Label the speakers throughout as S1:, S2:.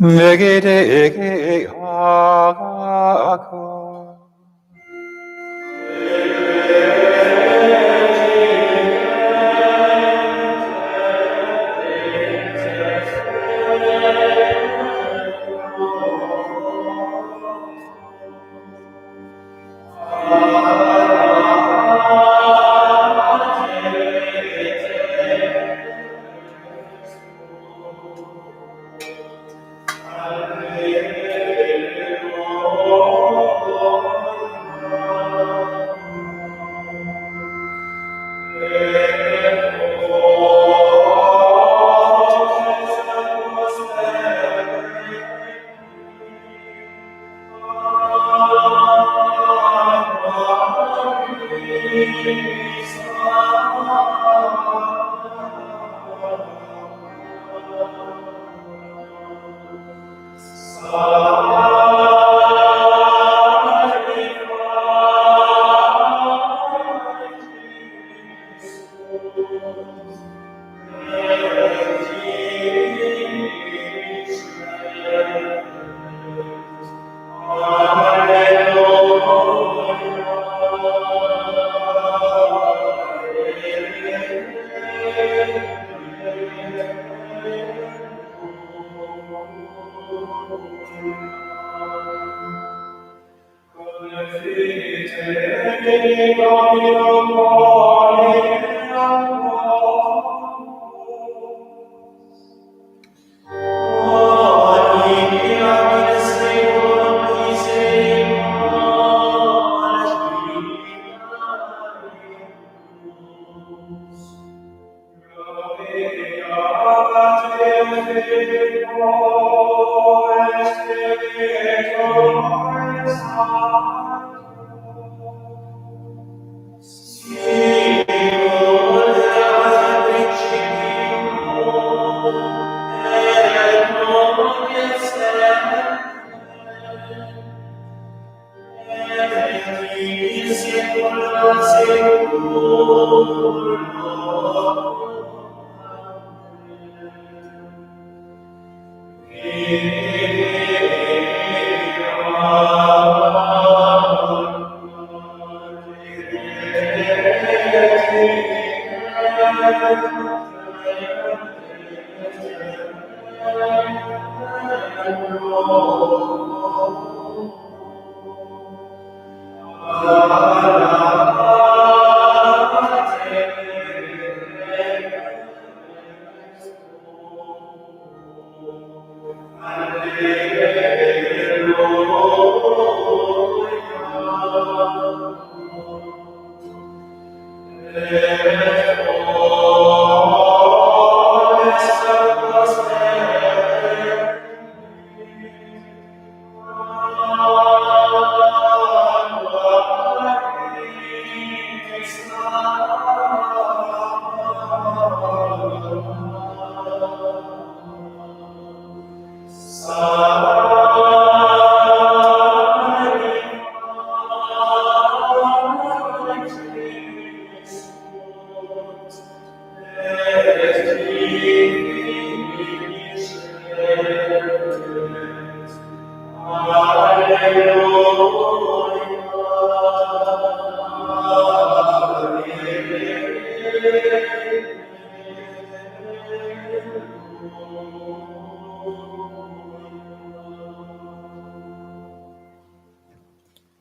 S1: 내게 하가고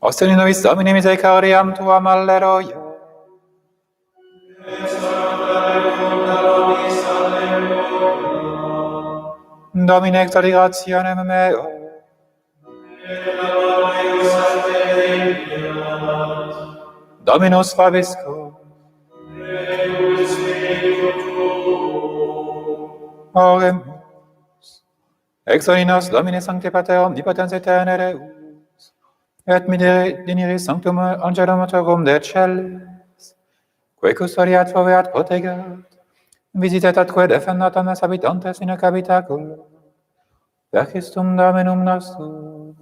S1: Osteni nobis Domini misericoriam tuam alleluia. Domine exaudi gratianem meo. Dominus vobiscum. Oremus. Exaudi nos Domine Sancte Pater omnipotens et tenereus. Et miseris sanctum angelum tuum de celis. Quae custodiat foveat protegat. Visitet atque defendat omnes habitantes in hoc habitaculo. Per Christum Dominum nostrum.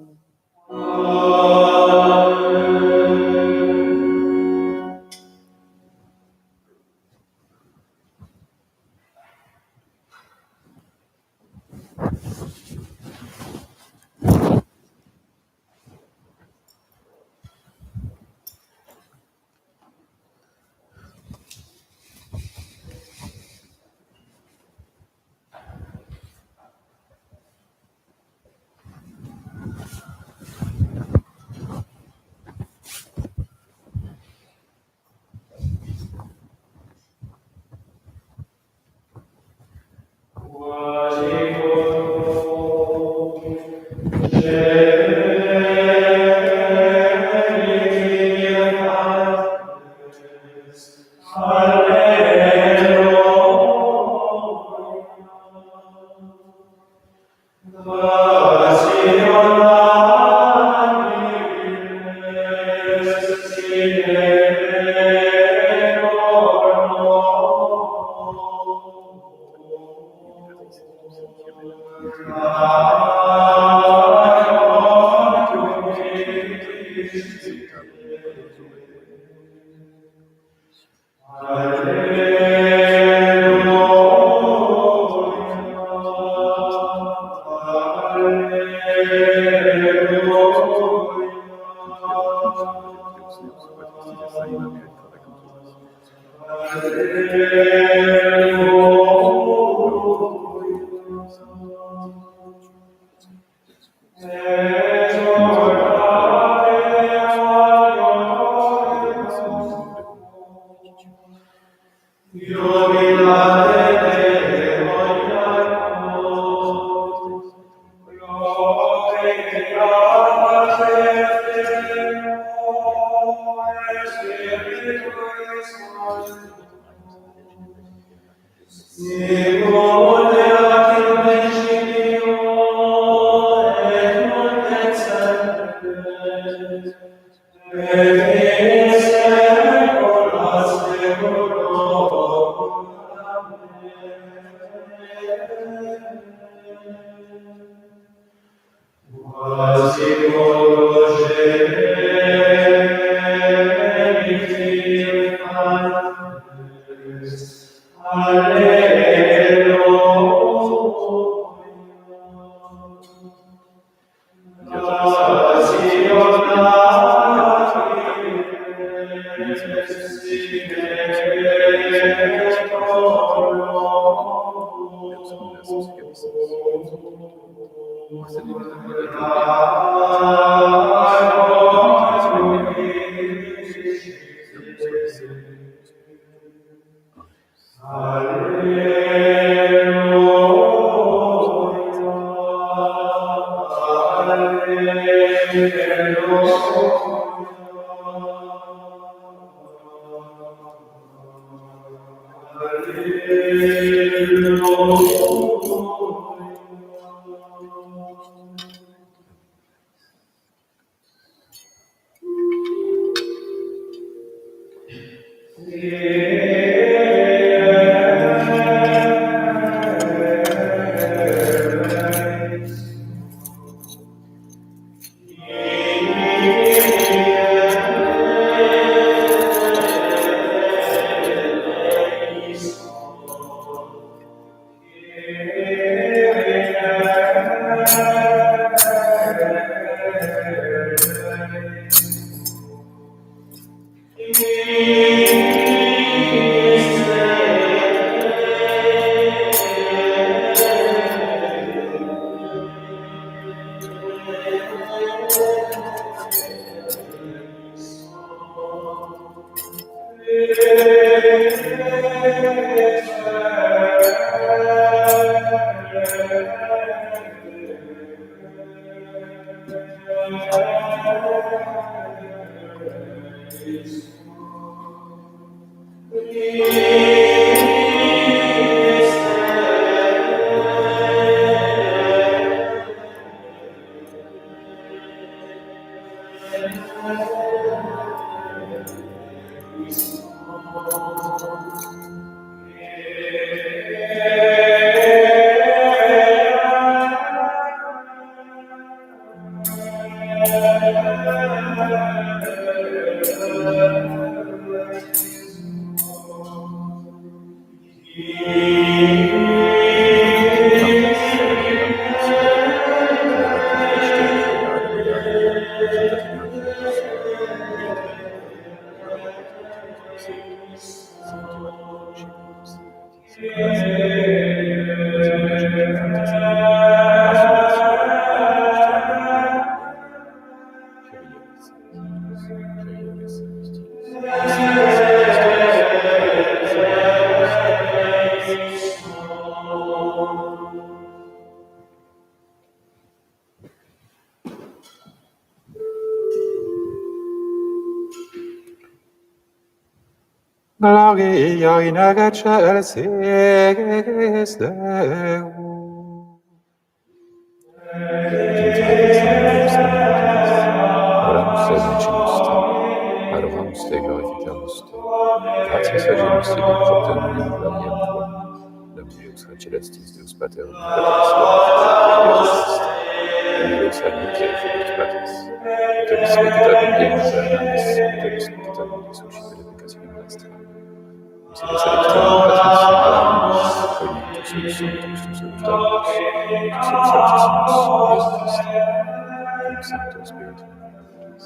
S1: Gloria in excelsis Deo. Oramus te, benedicamus te, adoramus te, glorificamus te, gratias agimus tibi, propter nomen gloriam tuam, Dominus celestis Deus Pater omnipotens, Jesus Christ, Deus alius et Filius Patris, Totus peccatorem pienas aenamis, totus peccatorem desucibile peccatione nostra, Miseris sanctium Patris, Adoramus, Dominitus Solus Sanctus, Tus Solus Dominus, Tus Solus Altissimus, Iesu Christi, cum Sancto Spiritu Sanctus.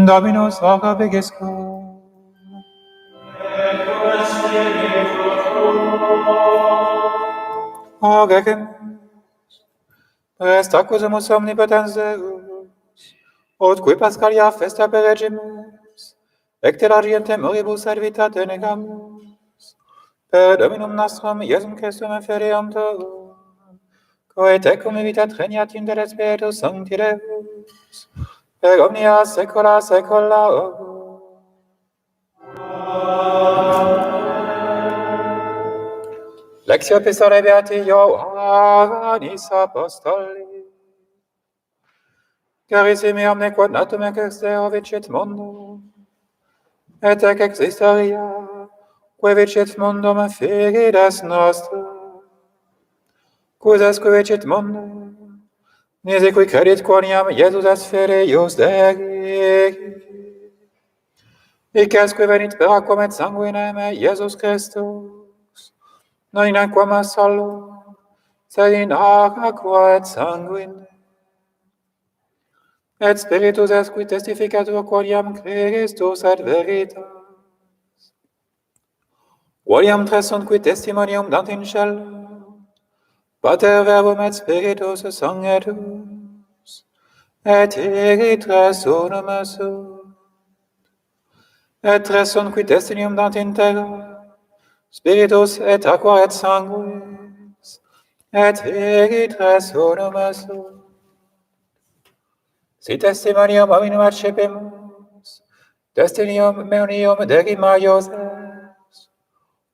S1: Dominus hoc vigiscum. Hoc ecem est accusamus omnipotens Deus, ut qui Pascalia festa per regimus, ecter argientem oribus servitate negamus, per Dominum nostrum Iesum Christum eferiam tuum, quae tecum evitat regnat in de Spiritus Sancti Deus, per omnia saecula saeculorum. Lectio Epistolae Beati Ioannis Apostoli. Carissimi omne quod natum ex Deo vicit mundum, et ec ex historia, quae vicit mundum fides nostra, cusas qui vicit mundum, nisi qui credit quoniam Iesus est Filius Dei, ic qui venit per aquam et sanguinem Iesus Christus, non in aquam solo, sed in aqua et sanguine. Et Spiritus est qui testificatur quoniam Christus et veritas. Quoniam tres sunt qui testimonium dant in cielo, Pater Verbum et Spiritus Sanctus, et igi tres unum sunt. Et tres sunt qui testimonium dant in terra, Spiritus et aqua et sanguis, et vigitres unum sunt. Si testimonium hominum accepemus, testimonium meonium Dei maius est,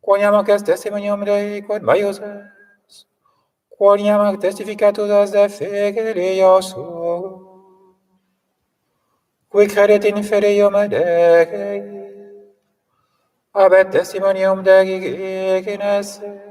S1: quoniam ac est testimonium Dei quod maius est, quoniam ac testificatus est de Filio suo, qui credet in fideium Dei, habet testimonium Dei in esse.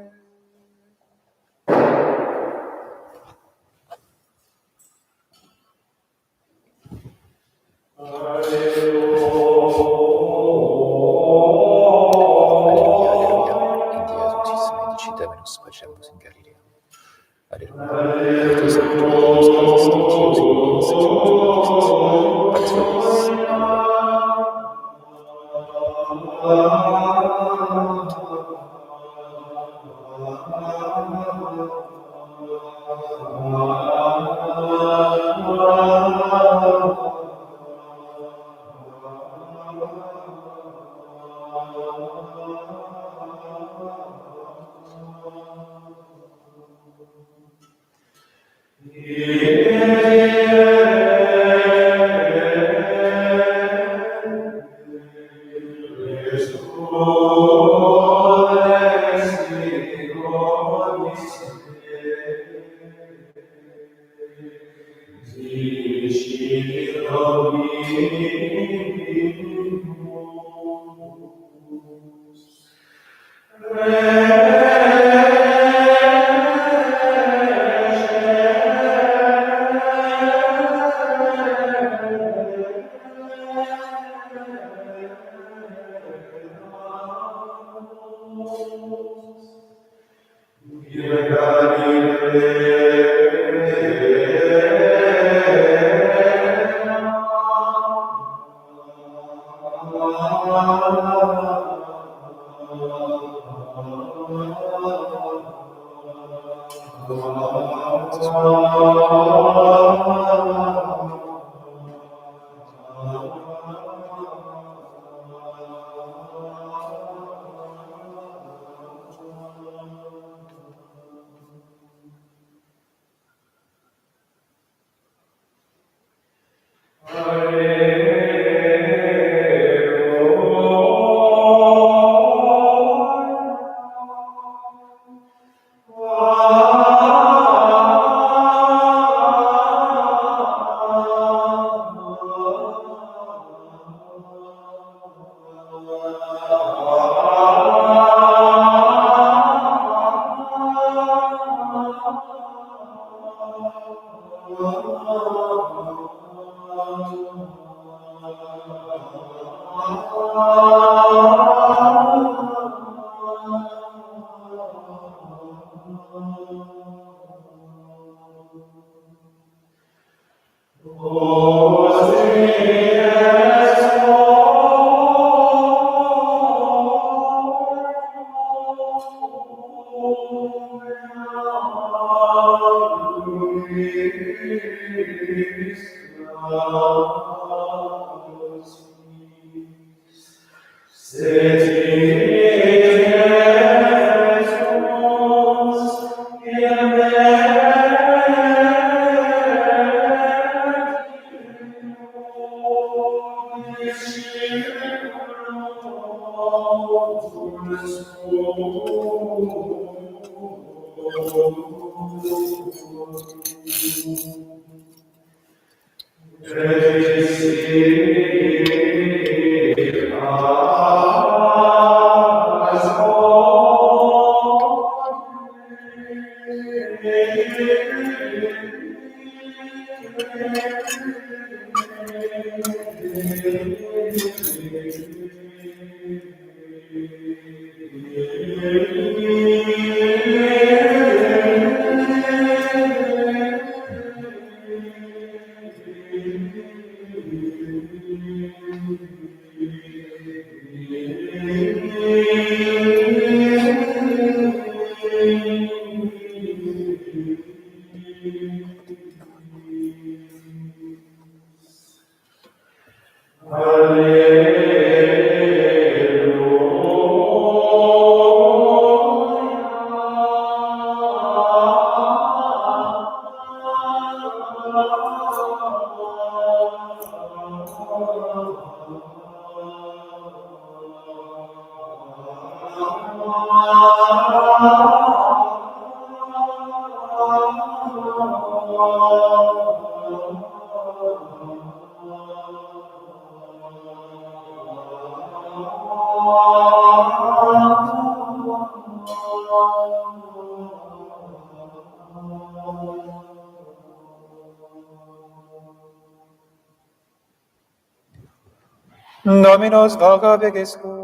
S1: Dominus voca vegiscum.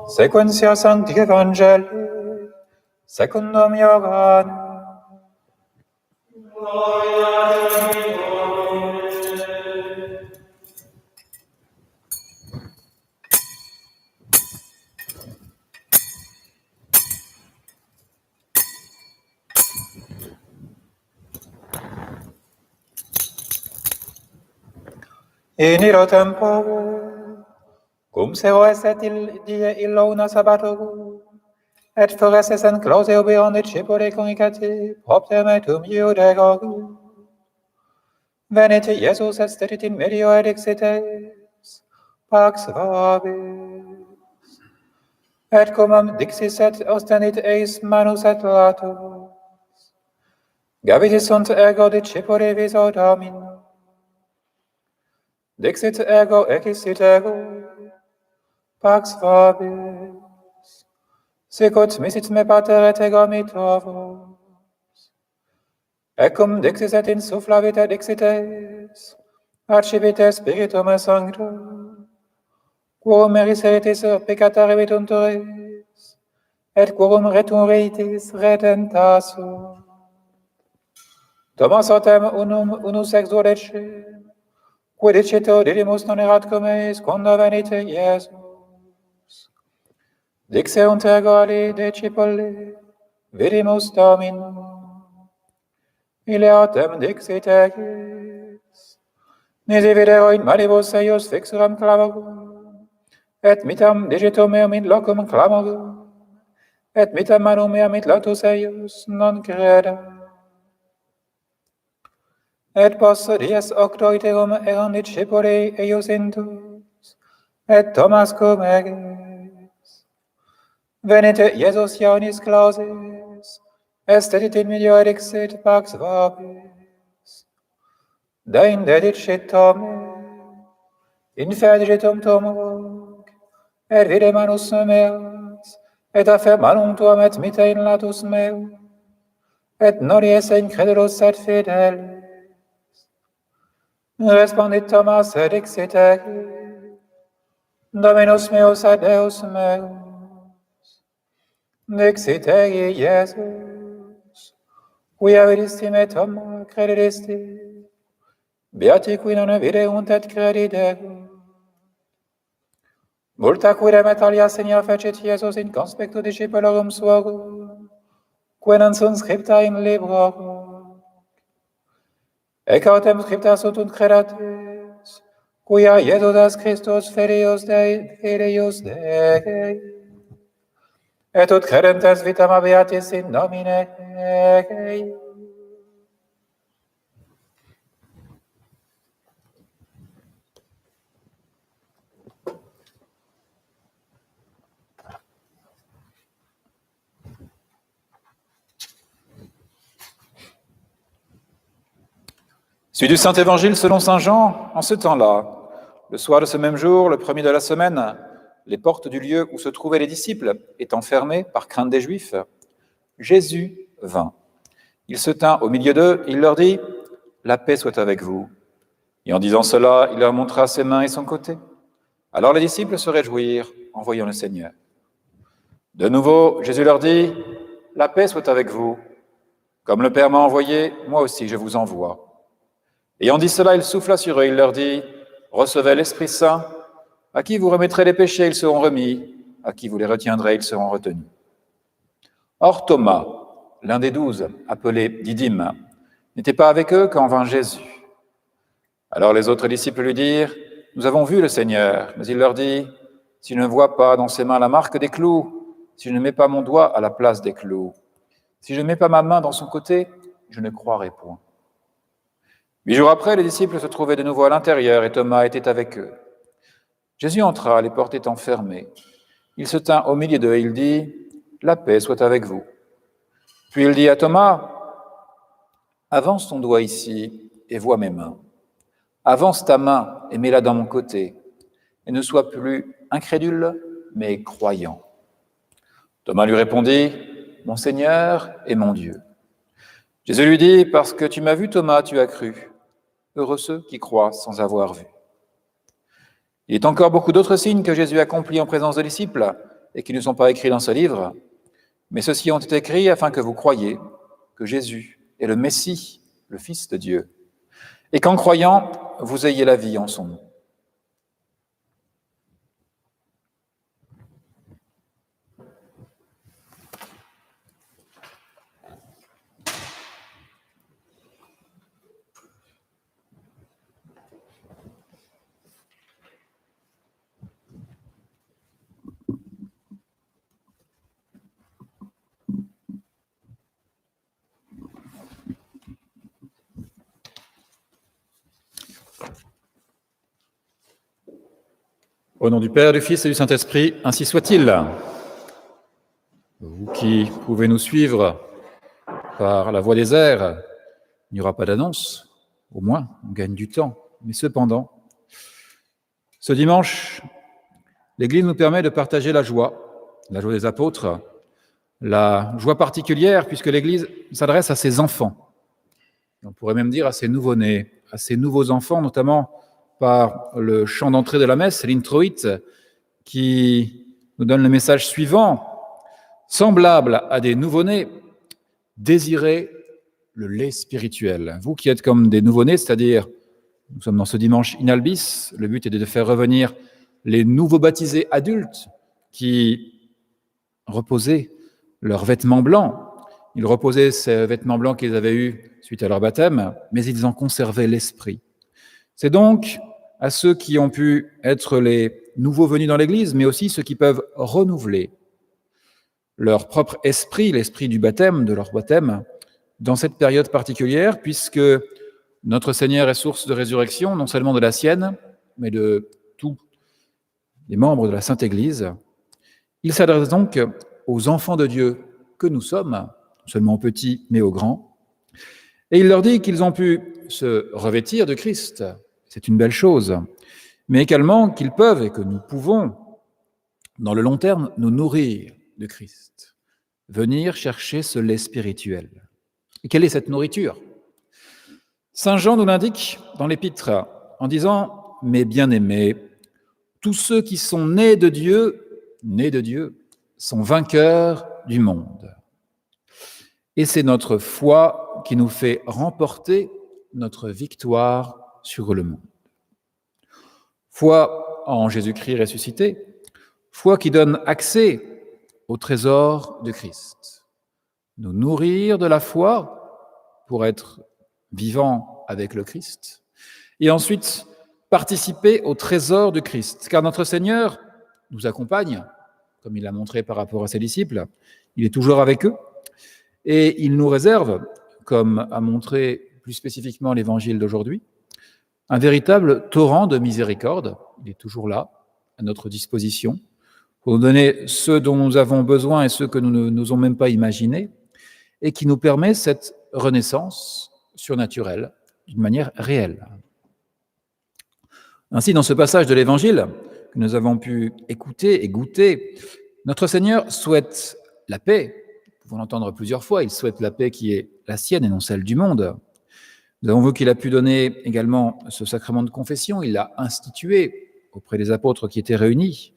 S1: Sequentia Sancti Evangelii, secundum Ioannem. In illo tempore, cum sero esset die illo una sabbatorum, et foresses en clause oberon discipuli congregati, propter metum Iudegorum. Venite Iesus est stetit in medio et dixites, pax vobis. Et cum dixis et ostenit eis manus et latus. Gaviti sunt ergo discipuli viso Domino. Dixit ergo exit ergo, pax vobis. Sicut misit me pater et ego mitto vos. Ecum dixis et insufflavit et dixites, arcivite spiritum et sanctum, quorum eriseritis peccata revitunturis, et quorum returreitis redentas sunt. Thomas autem unus exulecem, quid dicito didymus non erat cum eis, quando venite Iesus. Dixeunt ergo ali discipuli, vidimus Dominum. Ille autem dixit eis, nisi videro in manibus eius fixeram clamorum, et mitam digitum meum in locum clamorum, et mitam manum meam in lotus eius non credam. Et post dies octoiterum eram discipuli eius intus, et Thomas cum eis. Venite Iesus Ioannis clausis, estet in medio et dixit pax vobis. Deinde dicit Tome, inferdigitum Tomo, et vide manus meas, et affer manum tuam et mitte in latus meum, et non esse incredulus et fidelis. Respondit Thomas et dixit eis, Dominus meus et Deus meus. Dixit ei Iesus, quia vidisti me Toma credidisti, beati qui non videunt et crediderunt. Multa quidem et alia signa fecit Iesus in conspectu discipulorum suorum, quae non sunt scripta in librorum. Ec autem scripta sunt und credatis, quia Iesus est Christus Filius Dei, et ut credentes vitam habeatis in nomine Ei. Suite du Saint-Évangile selon saint Jean, en ce temps-là, le soir de ce même jour, le premier de la semaine, les portes du lieu où se trouvaient les disciples étant fermées par crainte des Juifs, Jésus vint. Il se tint au milieu d'eux, il leur dit « La paix soit avec vous ». Et en disant cela, il leur montra ses mains et son côté. Alors les disciples se réjouirent en voyant le Seigneur. De nouveau, Jésus leur dit « La paix soit avec vous. Comme le Père m'a envoyé, moi aussi je vous envoie. » Ayant dit cela, il souffla sur eux, il leur dit « Recevez l'Esprit Saint, à qui vous remettrez les péchés, ils seront remis, à qui vous les retiendrez, ils seront retenus. » Or Thomas, l'un des 12, appelé Didyme, n'était pas avec eux quand vint Jésus. Alors les autres disciples lui dirent « Nous avons vu le Seigneur. » Mais il leur dit « Si je ne vois pas dans ses mains la marque des clous, si je ne mets pas mon doigt à la place des clous, si je ne mets pas ma main dans son côté, je ne croirai point. » 8 jours après, les disciples se trouvaient de nouveau à l'intérieur et Thomas était avec eux. Jésus entra, les portes étant fermées. Il se tint au milieu d'eux et il dit « La paix soit avec vous. » Puis il dit à Thomas « Avance ton doigt ici et vois mes mains. Avance ta main et mets-la dans mon côté. Et ne sois plus incrédule, mais croyant. » Thomas lui répondit « Mon Seigneur et mon Dieu. » Jésus lui dit, « Parce que tu m'as vu, Thomas, tu as cru. Heureux ceux qui croient sans avoir vu. » Il y a encore beaucoup d'autres signes que Jésus accomplit en présence des disciples et qui ne sont pas écrits dans ce livre, mais ceux-ci ont été écrits afin que vous croyiez que Jésus est le Messie, le Fils de Dieu, et qu'en croyant, vous ayez la vie en son nom. Au nom du Père, du Fils et du Saint-Esprit, ainsi soit-il. Vous qui pouvez nous suivre par la voie des airs, il n'y aura pas d'annonce, au moins on gagne du temps. Mais cependant, ce dimanche, l'Église nous permet de partager la joie des apôtres, la joie particulière puisque l'Église s'adresse à ses enfants. On pourrait même dire à ses nouveau-nés, à ses nouveaux enfants, notamment par le chant d'entrée de la messe, l'introïte, qui nous donne le message suivant. Semblable à des nouveau-nés, désirez le lait spirituel. Vous qui êtes comme des nouveau-nés, c'est-à-dire, nous sommes dans ce dimanche in albis, le but est de faire revenir les nouveaux baptisés adultes qui reposaient leurs vêtements blancs. Ils reposaient ces vêtements blancs qu'ils avaient eus suite à leur baptême, mais ils en conservaient l'esprit. C'est donc à ceux qui ont pu être les nouveaux venus dans l'Église, mais aussi ceux qui peuvent renouveler leur propre esprit, l'esprit du baptême, de leur baptême, dans cette période particulière, puisque notre Seigneur est source de résurrection, non seulement de la sienne, mais de tous les membres de la Sainte Église. Il s'adresse donc aux enfants de Dieu que nous sommes, non seulement aux petits, mais aux grands, et il leur dit qu'ils ont pu se revêtir de Christ, c'est une belle chose, mais également qu'ils peuvent et que nous pouvons, dans le long terme, nous nourrir de Christ, venir chercher ce lait spirituel. Et quelle est cette nourriture ? Saint Jean nous l'indique dans l'Épître en disant « Mes bien-aimés, tous ceux qui sont nés de Dieu, sont vainqueurs du monde. » Et c'est notre foi qui nous fait remporter notre victoire sur le monde. Foi en Jésus-Christ ressuscité, foi qui donne accès au trésor de Christ. Nous nourrir de la foi pour être vivants avec le Christ, et ensuite participer au trésor de Christ, car notre Seigneur nous accompagne, comme il l'a montré par rapport à ses disciples, il est toujours avec eux, et il nous réserve, comme a montré plus spécifiquement l'Évangile d'aujourd'hui, un véritable torrent de miséricorde, il est toujours là, à notre disposition, pour nous donner ceux dont nous avons besoin et ceux que nous ne n'osons même pas imaginer, et qui nous permet cette renaissance surnaturelle d'une manière réelle. Ainsi, dans ce passage de l'Évangile que nous avons pu écouter et goûter, notre Seigneur souhaite la paix. Nous pouvons l'entendre plusieurs fois, il souhaite la paix qui est la sienne et non celle du monde. Nous avons vu qu'il a pu donner également ce sacrement de confession, il l'a institué auprès des apôtres qui étaient réunis.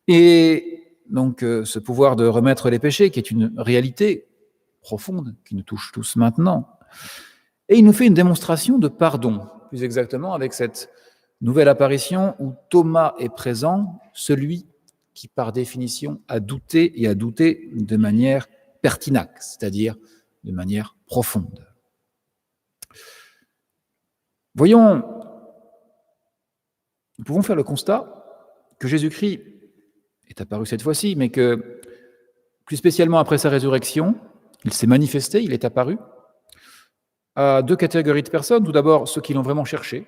S1: Et donc ce pouvoir de remettre les péchés, qui est une réalité profonde, qui nous touche tous maintenant. Et il nous fait une démonstration de pardon, plus exactement avec cette nouvelle apparition où Thomas est présent, celui qui par définition a douté et a douté de manière pertinace, c'est-à-dire de manière profonde. Voyons, nous pouvons faire le constat que Jésus-Christ est apparu cette fois-ci, mais que plus spécialement après sa résurrection, il s'est manifesté, il est apparu à deux catégories de personnes. Tout d'abord, ceux qui l'ont vraiment cherché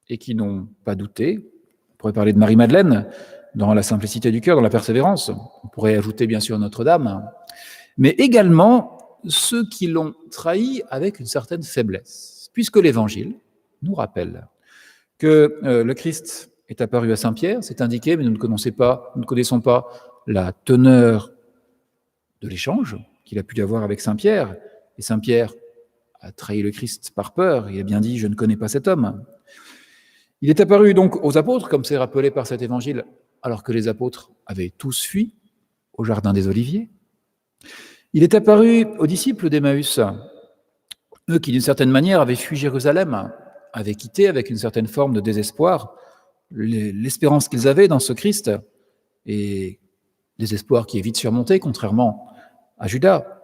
S1: et qui n'ont pas douté. On pourrait parler de Marie-Madeleine dans la simplicité du cœur, dans la persévérance. On pourrait ajouter bien sûr Notre-Dame, mais également ceux qui l'ont trahi avec une certaine faiblesse, puisque l'Évangile nous rappelle que le Christ est apparu à Saint-Pierre, c'est indiqué, mais nous ne connaissons pas la teneur de l'échange qu'il a pu y avoir avec Saint-Pierre,
S2: Et Saint Pierre a trahi le Christ par peur, il a bien dit « Je ne connais pas cet homme ». Il est apparu donc aux apôtres, comme c'est rappelé par cet évangile, alors que les apôtres avaient tous fui au jardin des Oliviers. Il est apparu aux disciples d'Emmaüs, eux qui d'une certaine manière avaient fui Jérusalem, avaient quitté avec une certaine forme de désespoir l'espérance qu'ils avaient dans ce Christ, et désespoir qui est vite surmonté, contrairement à Judas.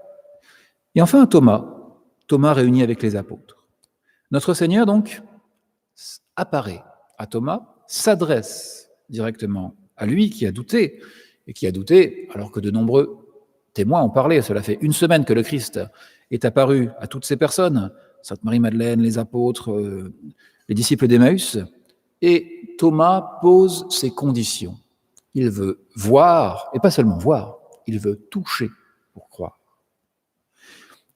S2: Et enfin Thomas réuni avec les apôtres. Notre Seigneur donc apparaît à Thomas, s'adresse directement à lui qui a douté, et qui a douté alors que de nombreux témoins ont parlé. Cela fait 1 semaine que le Christ est apparu à toutes ces personnes, Sainte Marie-Madeleine, les apôtres, les disciples d'Emmaüs, et Thomas pose ses conditions. Il veut voir, et pas seulement voir, il veut toucher pour croire.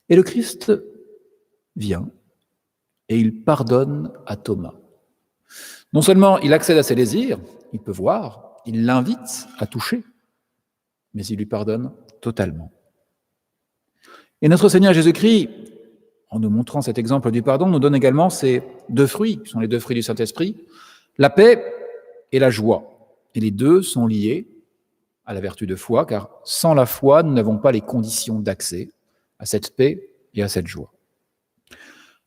S2: Et le Christ vient et il pardonne à Thomas. Non seulement il accède à ses désirs, il peut voir, il l'invite à toucher, mais il lui pardonne totalement. Et notre Seigneur Jésus-Christ, en nous montrant cet exemple du pardon, nous donne également ces 2 fruits, qui sont les 2 fruits du Saint-Esprit, la paix et la joie. Et les 2 sont liés à la vertu de foi, car sans la foi, nous n'avons pas les conditions d'accès à cette paix et à cette joie.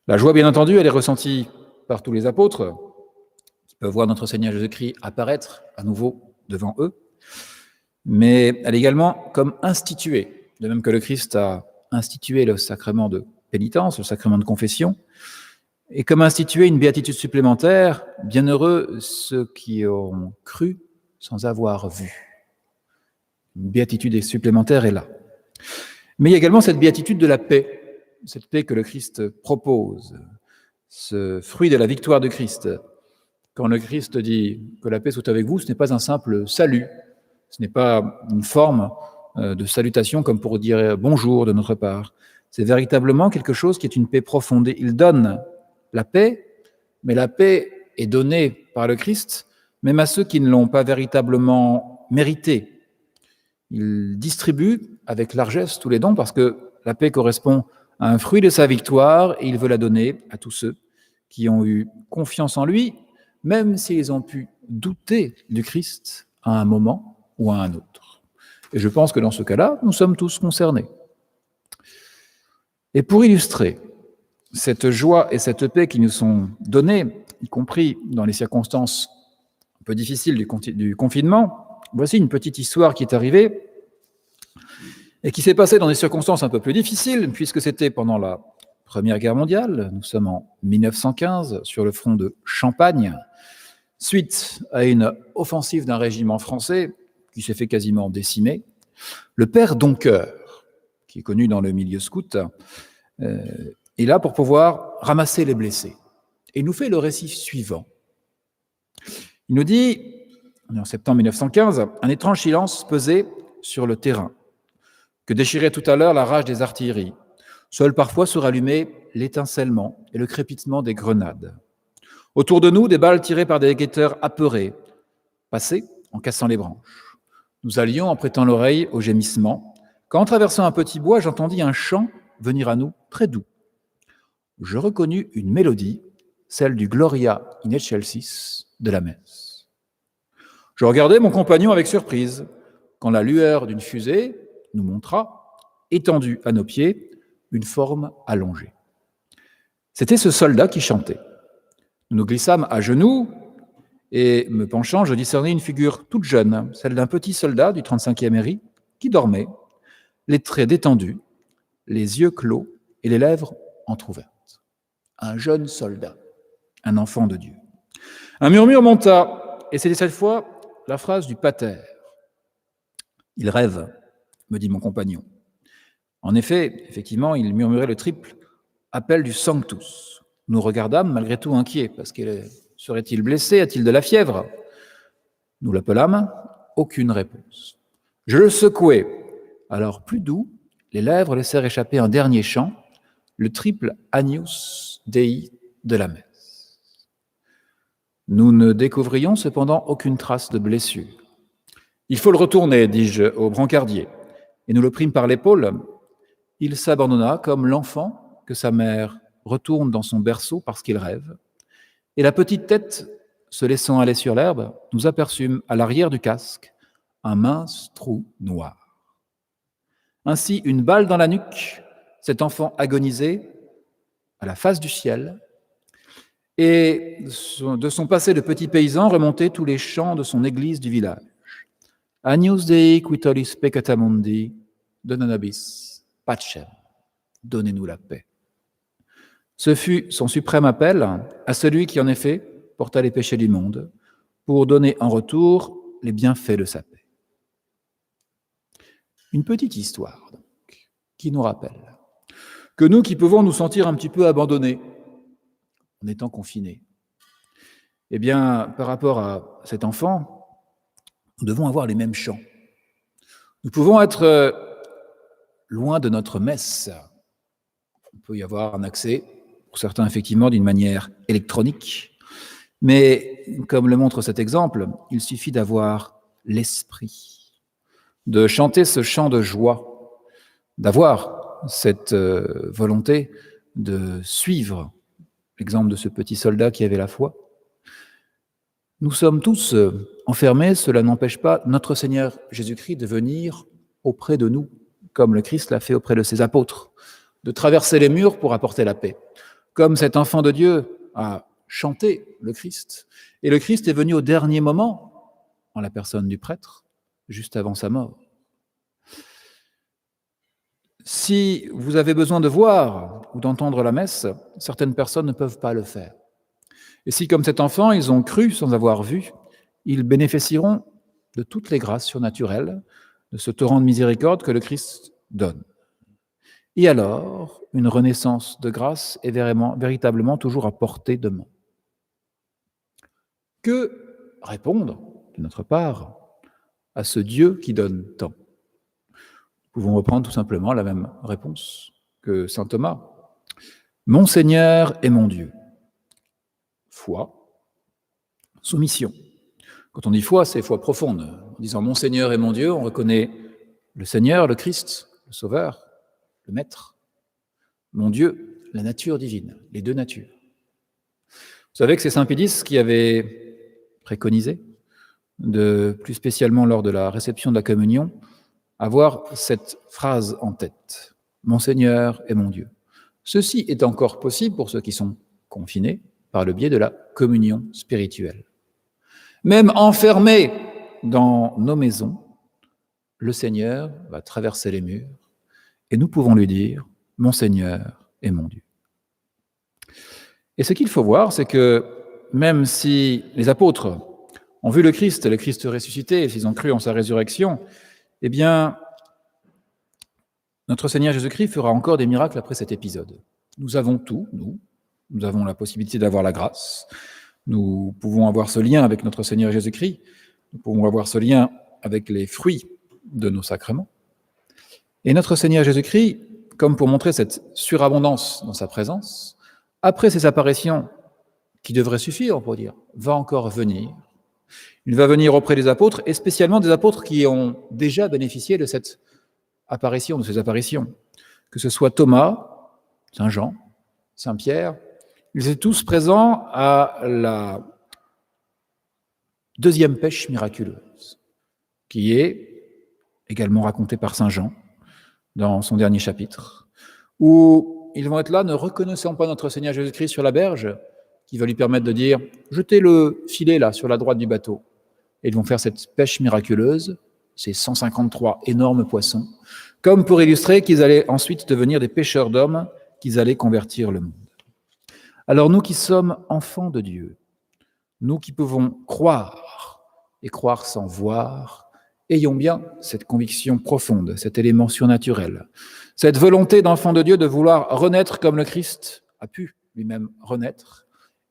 S2: La joie, bien entendu, elle est ressentie par tous les apôtres, qui peuvent voir notre Seigneur Jésus-Christ apparaître à nouveau devant eux, mais elle est également comme instituée, de même que le Christ a institué le sacrement de pénitence, le sacrement de confession, et comme institué une béatitude supplémentaire, bienheureux ceux qui ont cru sans avoir vu. Une béatitude supplémentaire est là. Mais il y a également cette béatitude de la paix, cette paix que le Christ propose, ce fruit de la victoire de Christ. Quand le Christ dit que la paix soit avec vous, ce n'est pas un simple salut, ce n'est pas une forme de salutation comme pour dire bonjour de notre part. C'est véritablement quelque chose qui est une paix profonde. Il donne la paix, mais la paix est donnée par le Christ, même à ceux qui ne l'ont pas véritablement méritée. Il distribue avec largesse tous les dons parce que la paix correspond à un fruit de sa victoire et il veut la donner à tous ceux qui ont eu confiance en lui, même s'ils ont pu douter du Christ à un moment ou à un autre. Et je pense que dans ce cas-là, nous sommes tous concernés. Et pour illustrer cette joie et cette paix qui nous sont données, y compris dans les circonstances un peu difficiles du confinement, voici une petite histoire qui est arrivée et qui s'est passée dans des circonstances un peu plus difficiles, puisque c'était pendant la Première Guerre mondiale. Nous sommes en 1915, sur le front de Champagne, suite à une offensive d'un régiment français qui s'est fait quasiment décimer. Le père Doncker, qui est connu dans le milieu scout, est là pour pouvoir ramasser les blessés. Et il nous fait le récit suivant. Il nous dit, en septembre 1915, un étrange silence pesait sur le terrain, que déchirait tout à l'heure la rage des artilleries. Seul parfois se rallumait l'étincellement et le crépitement des grenades. Autour de nous, des balles tirées par des guetteurs apeurés passaient en cassant les branches. Nous allions en prêtant l'oreille aux gémissements, quand en traversant un petit bois, j'entendis un chant venir à nous très doux. Je reconnus une mélodie, celle du Gloria in excelsis de la messe. Je regardai mon compagnon avec surprise, quand la lueur d'une fusée nous montra, étendue à nos pieds, une forme allongée. C'était ce soldat qui chantait. Nous nous glissâmes à genoux, et me penchant, je discernais une figure toute jeune, celle d'un petit soldat du 35e RI, qui dormait, les traits détendus, les yeux clos et les lèvres entr'ouvertes. Un jeune soldat, un enfant de Dieu. Un murmure monta, et c'était cette fois la phrase du pater. Il rêve, me dit mon compagnon. En effet, effectivement, il murmurait le triple appel du Sanctus. Nous regardâmes malgré tout inquiets, parce qu'il serait-il blessé, a-t-il de la fièvre? Nous l'appelâmes, aucune réponse. Je le secouai, alors plus doux, les lèvres laissèrent échapper un dernier chant, le triple Agnus Dei de la messe. Nous ne découvrions cependant aucune trace de blessure. Il faut le retourner, dis-je au brancardier, et nous le prîmes par l'épaule, il s'abandonna comme l'enfant que sa mère retourne dans son berceau parce qu'il rêve, et la petite tête, se laissant aller sur l'herbe, nous aperçûmes à l'arrière du casque un mince trou noir. Ainsi, une balle dans la nuque, cet enfant agonisait à la face du ciel, et de son passé de petit paysan remontaient tous les chants de son église du village. Agnus Dei qui tollis peccata mundi, dona nobis pacem, donnez-nous la paix. Ce fut son suprême appel à celui qui, en effet, porta les péchés du monde, pour donner en retour les bienfaits de sa paix. Une petite histoire, donc, qui nous rappelle que nous qui pouvons nous sentir un petit peu abandonnés en étant confinés, eh bien, par rapport à cet enfant, nous devons avoir les mêmes chants. Nous pouvons être loin de notre messe. On peut y avoir un accès, pour certains effectivement, d'une manière électronique, mais comme le montre cet exemple, il suffit d'avoir l'esprit, de chanter ce chant de joie, d'avoir cette volonté de suivre l'exemple de ce petit soldat qui avait la foi. Nous sommes tous enfermés, cela n'empêche pas notre Seigneur Jésus-Christ de venir auprès de nous, comme le Christ l'a fait auprès de ses apôtres, de traverser les murs pour apporter la paix. Comme cet enfant de Dieu a chanté le Christ, et le Christ est venu au dernier moment, en la personne du prêtre, juste avant sa mort. Si vous avez besoin de voir ou d'entendre la messe, certaines personnes ne peuvent pas le faire. Et si, comme cet enfant, ils ont cru sans avoir vu, ils bénéficieront de toutes les grâces surnaturelles, de ce torrent de miséricorde que le Christ donne. Et alors, une renaissance de grâce est véritablement toujours à portée de main. Que répondre, de notre part, à ce Dieu qui donne tant ? Nous pouvons reprendre tout simplement la même réponse que saint Thomas. Mon Seigneur est mon Dieu. Foi, soumission. Quand on dit foi, c'est foi profonde. En disant mon Seigneur est mon Dieu, on reconnaît le Seigneur, le Christ, le Sauveur, le Maître. Mon Dieu, la nature divine, les deux natures. Vous savez que c'est saint Pédis qui avait préconisé, plus spécialement lors de la réception de la communion, avoir cette phrase en tête. Mon Seigneur est mon Dieu. Ceci est encore possible pour ceux qui sont confinés par le biais de la communion spirituelle. Même enfermés dans nos maisons, le Seigneur va traverser les murs et nous pouvons lui dire « Mon Seigneur est mon Dieu ». Et ce qu'il faut voir, c'est que même si les apôtres ont vu le Christ ressuscité, et s'ils ont cru en sa résurrection, eh bien, notre Seigneur Jésus-Christ fera encore des miracles après cet épisode. Nous avons tout, nous avons la possibilité d'avoir la grâce, nous pouvons avoir ce lien avec notre Seigneur Jésus-Christ, nous pouvons avoir ce lien avec les fruits de nos sacrements. Et notre Seigneur Jésus-Christ, comme pour montrer cette surabondance dans sa présence, après ses apparitions, qui devraient suffire, on pourrait dire, va encore venir. Il va venir auprès des apôtres, et spécialement des apôtres qui ont déjà bénéficié de cette apparition, de ces apparitions. Que ce soit Thomas, Saint Jean, Saint Pierre, ils étaient tous présents à la deuxième pêche miraculeuse, qui est également racontée par Saint Jean dans son dernier chapitre, où ils vont être là, ne reconnaissant pas notre Seigneur Jésus-Christ sur la berge, qui va lui permettre de dire « Jetez le filet là, sur la droite du bateau ». Et ils vont faire cette pêche miraculeuse, ces 153 énormes poissons, comme pour illustrer qu'ils allaient ensuite devenir des pêcheurs d'hommes, qu'ils allaient convertir le monde. Alors nous qui sommes enfants de Dieu, nous qui pouvons croire, et croire sans voir, ayons bien cette conviction profonde, cet élément surnaturel, cette volonté d'enfant de Dieu de vouloir renaître comme le Christ a pu lui-même renaître,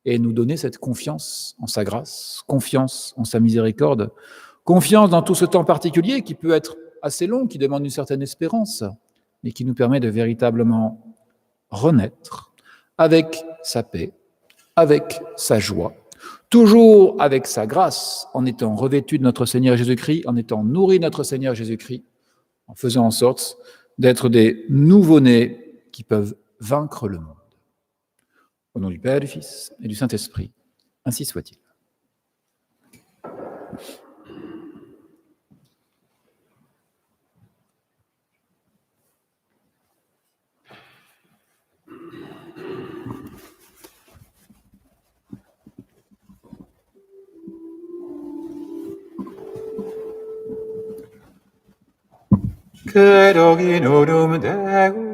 S2: et nous donner cette confiance en sa grâce, confiance en sa miséricorde, confiance dans tout ce temps particulier qui peut être assez long, qui demande une certaine espérance, mais qui nous permet de véritablement renaître avec sa paix, avec sa joie, toujours avec sa grâce, en étant revêtu de notre Seigneur Jésus-Christ, en étant nourri de notre Seigneur Jésus-Christ, en faisant en sorte d'être des nouveau-nés qui peuvent vaincre le monde. Au nom du Père, du Fils et du Saint-Esprit, ainsi soit-il.
S1: Que doginorum Deum.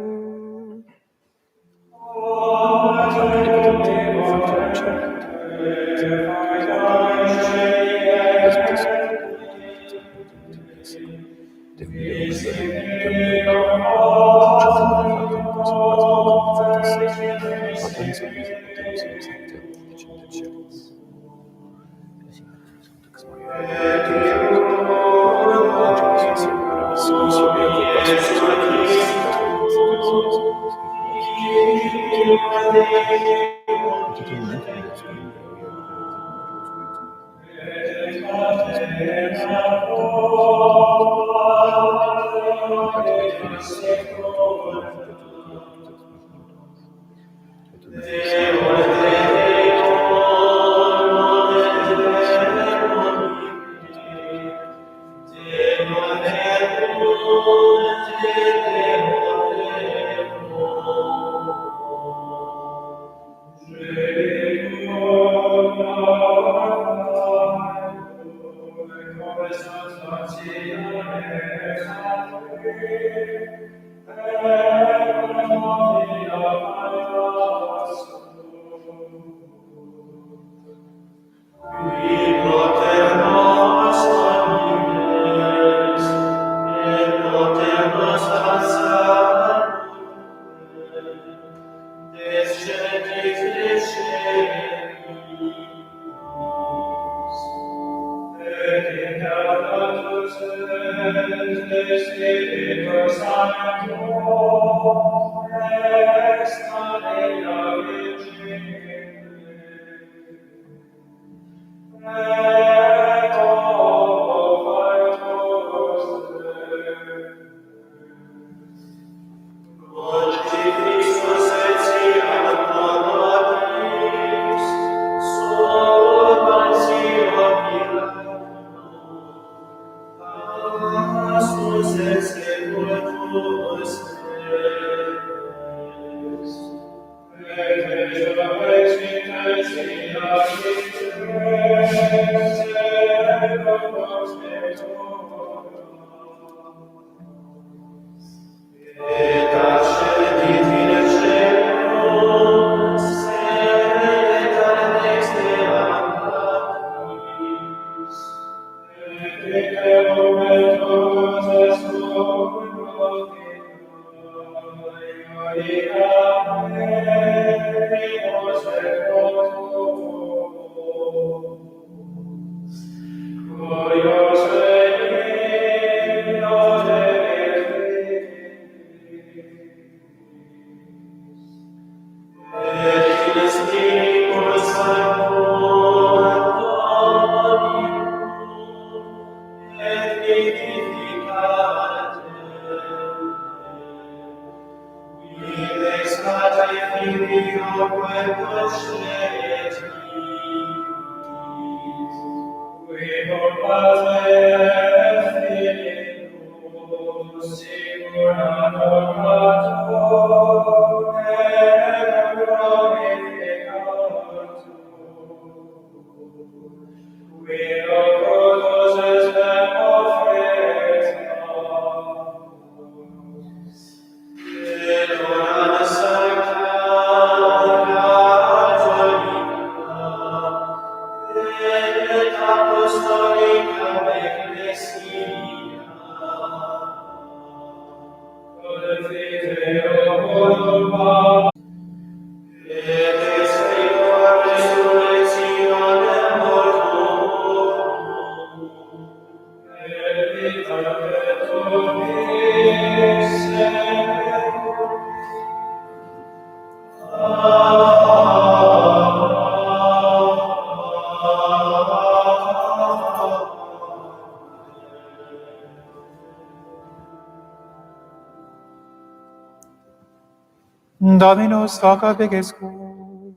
S1: Dominus faca vigescum.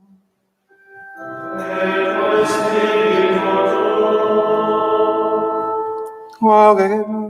S1: Laudemus.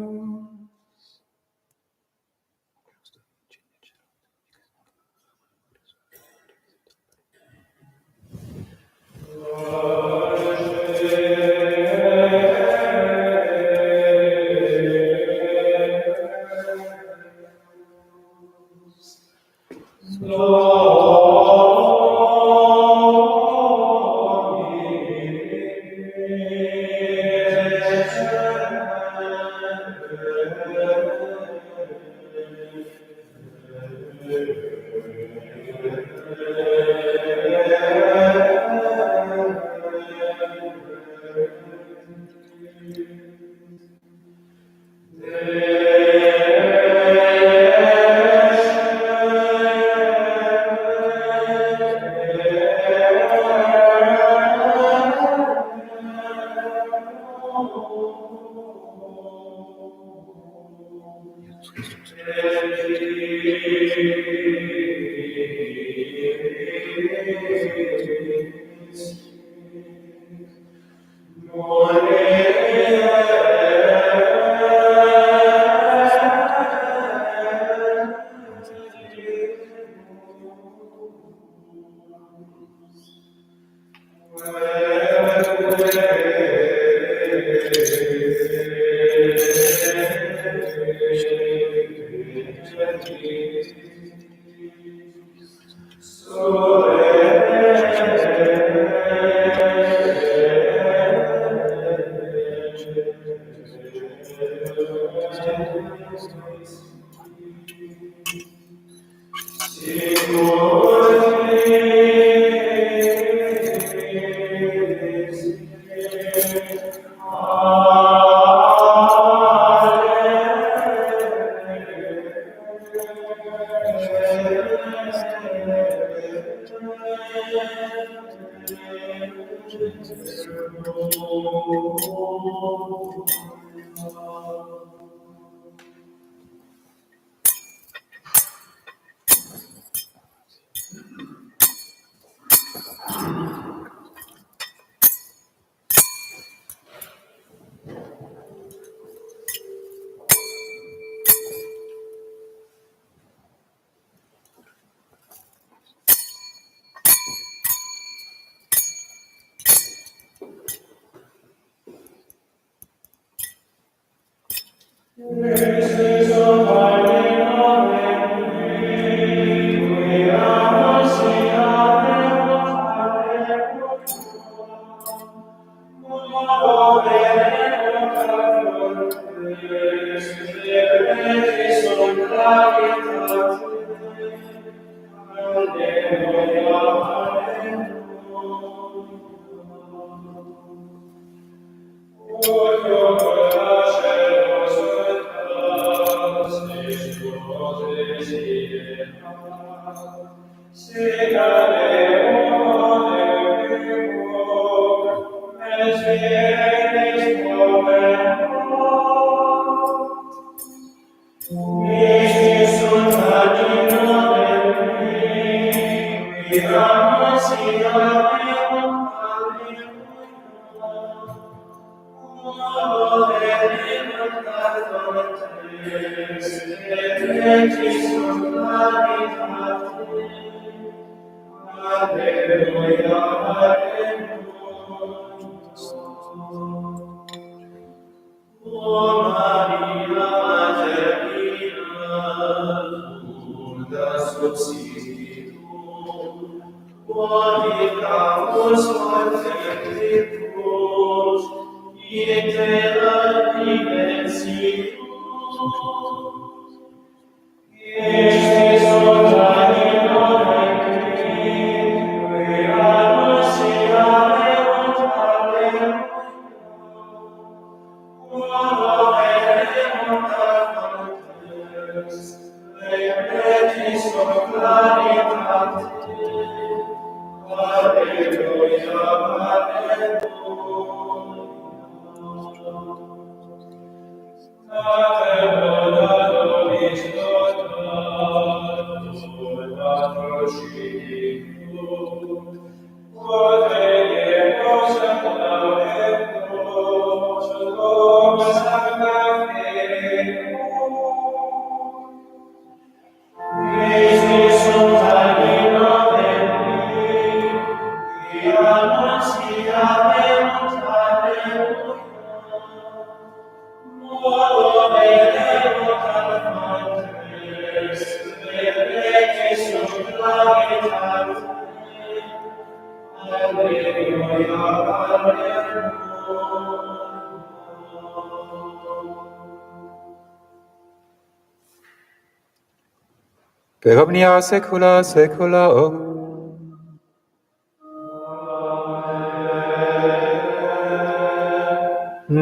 S1: Per omnia saecula saeculorum.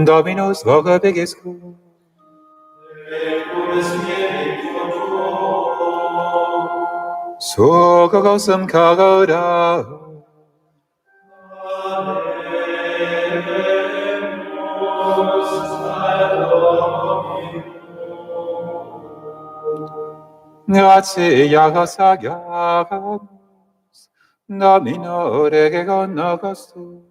S1: Dominus voca vegiscum. Succosum cagoda. Gratia sagamus, Domino rege con nostrum.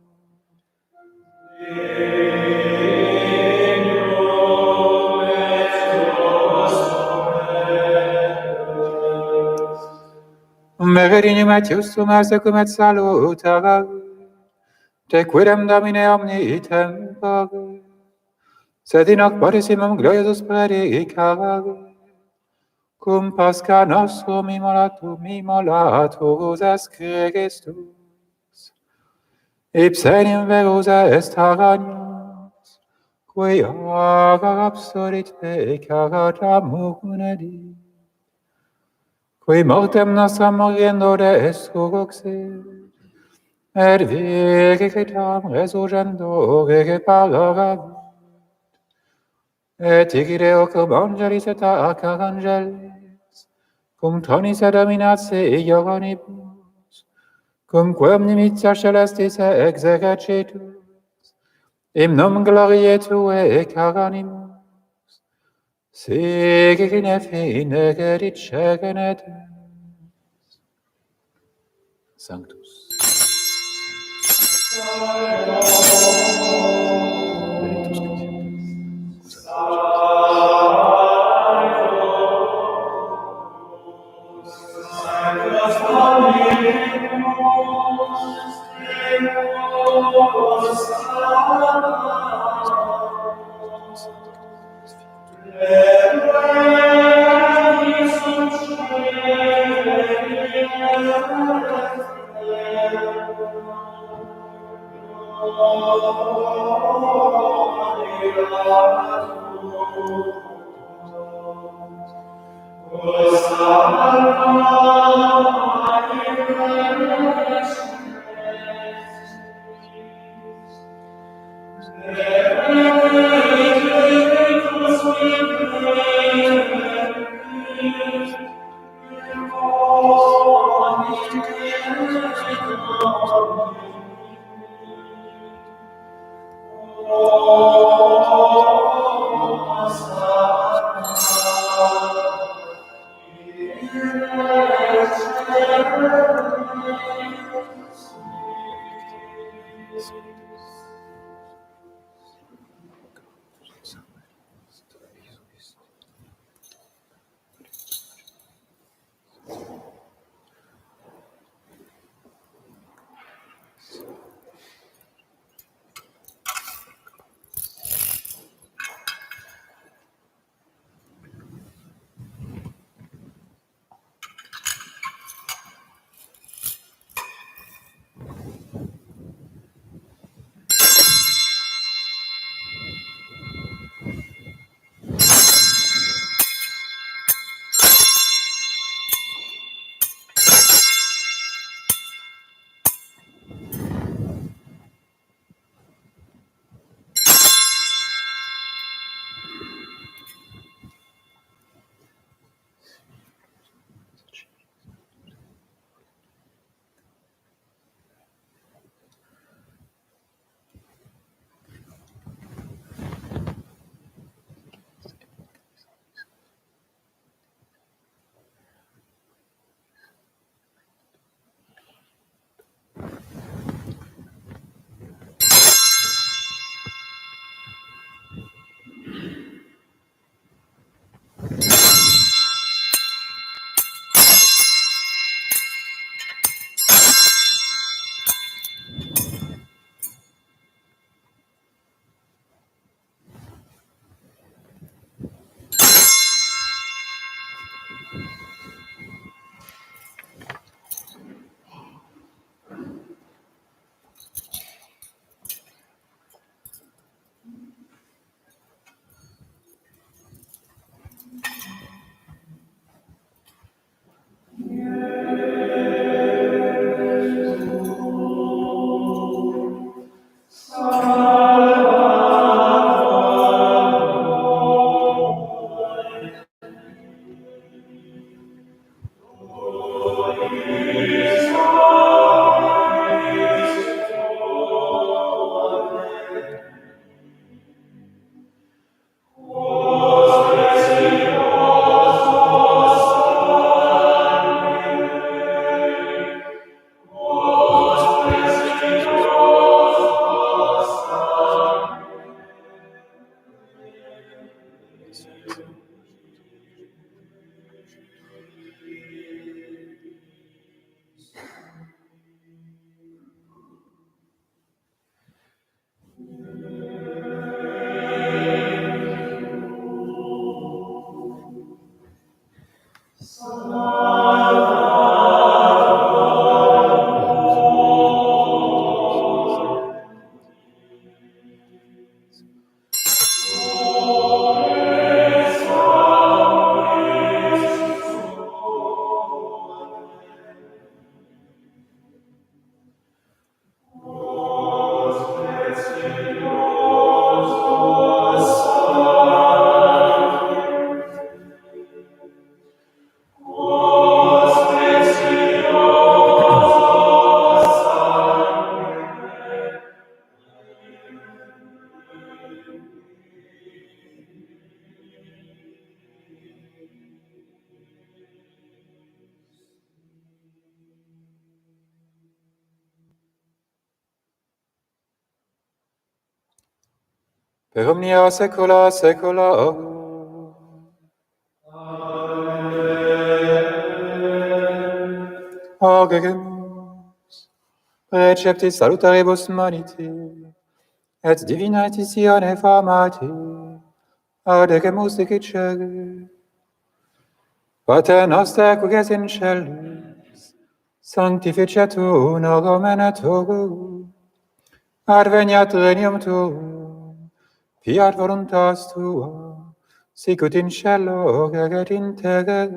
S1: Mererini Mattheus cum et salutare, te quidem Domine omni tempore, sed in hoc bodissimum gloriosus predicare, cum Pascha nostrum immolatus est Christus, ipse in verusa est agnus, qui agar absurdit peccata munedi, qui mortem nostram moriendo de resurruxit, et vivificatam resurgendo reparavit, et igideo cum angelis et archangelis, cum tronis et dominatio Ioannibus, cum quem nimitia celestis exercitus, hymnum gloriae Tuae caranimus, sic in fine dicere Sanctus. Per omnia saecula saeculorum. Orgemus, preceptis salutaribus maniti, et divinatione formati, adegemus dicere. Pater noster, qui es in celis, sanctificetur nomen tuum, adveniat regnum tuum, fiat voluntas tua, sicut in cielo et in terra.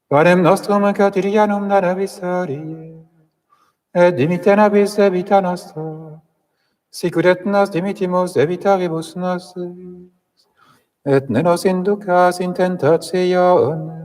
S1: Panem nostrum quotidianum da nobis hodie, et dimitte nobis debita nostra, sicut et nos dimittimus debitoribus nostris, et ne nos inducas in tentationem,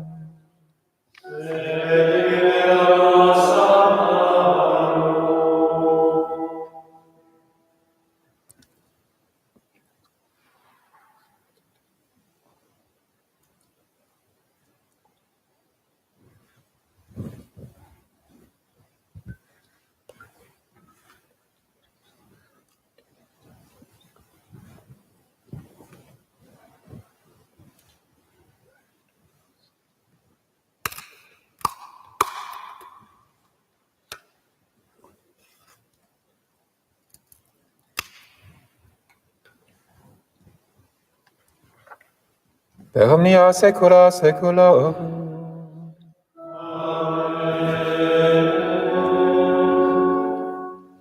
S1: per omnia saecula saeculorum.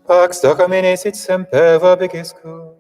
S1: Pax Domini sit semper vobiscum.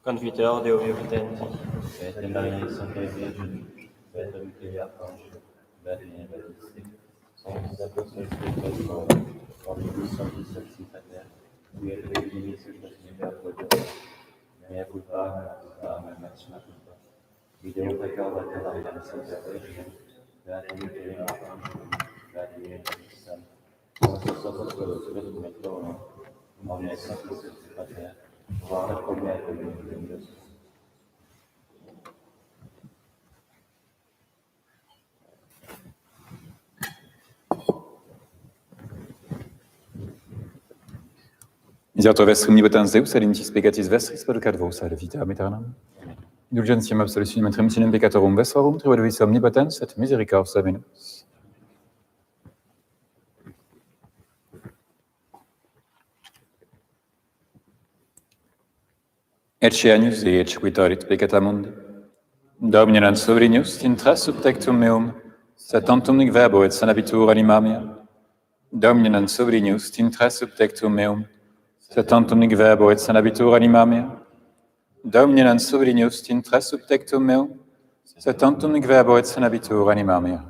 S3: Confiteur Deo potenti, et Maria Sancta Virgine, et Victoria Franche, Maria Baptiste, sont des apôtres et Oribus sanctis sanctificator, qui et Regini succes universo, mea culpa, maxima culpa. Video peccator in Santa Virgin, beati te in beati in San. Nostro Sacro Spiritus Metrono, omnes sanctis sanctificator, vara come in Deus.
S1: Isiator vestrum nibitans Deus, alintis peccatis vestris, peducat vos ad vitam aeternam. Indulgentiam absolutionem et remissionem peccatorum vestrorum, tribuavis omnipotens et misericordias Dominus. Ecce agnus et ecce quitorit peccata mundi. Domine non sobrinius, intra subtectum meum, sed tantum nec verbo et sanabitur anima mea. Domine non sobrinius, intra subtectum meum, sed tantum nec verbo et sanabitur anima mea. Domine non sobrinius, intra subtectum meum, sed tantum nec verbo et sanabitur anima mea.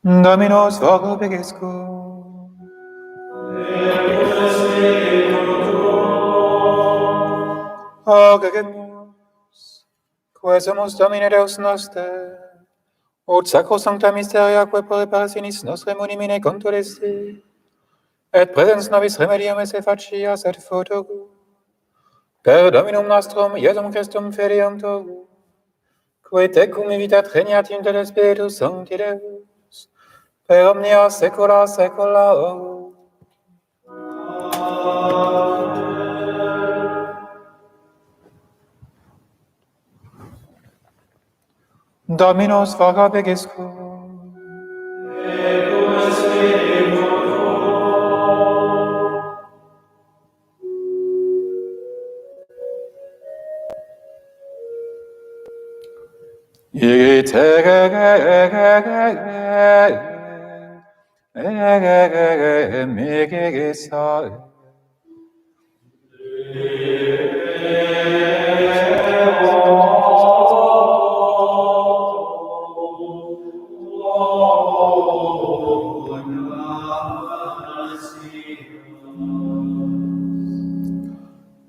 S1: Dominus vobiscum. Agemus, quesumus Domine Deus noster, ut sacrosancta mysteria quae per reparationis nostre munimine contodesti, et presens nobis remedium esse facias et futuro, per Dominum nostrum Iesum Christum filium tuum, qui tecum evitat regnat inter Spiritus Sancti Deus, per omnia saecula saeculorum. Dominus vobiscum.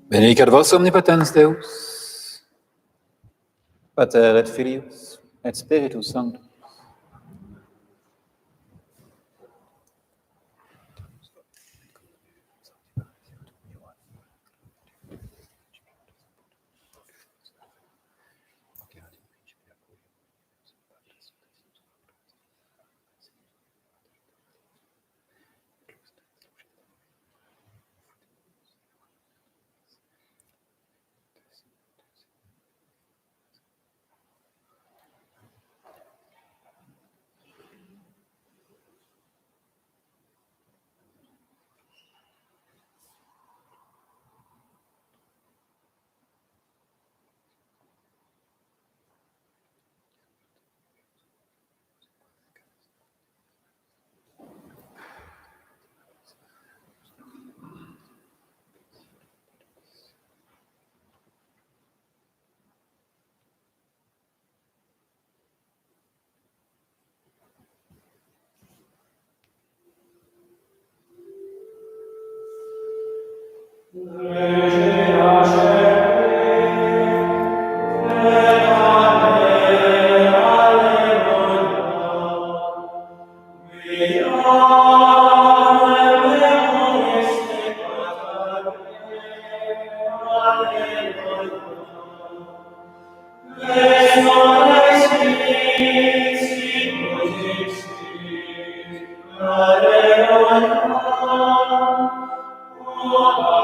S1: Benedicat vos omnipotens Deus, Pater et Filius et Spiritus Sanctus.
S4: Alleluia.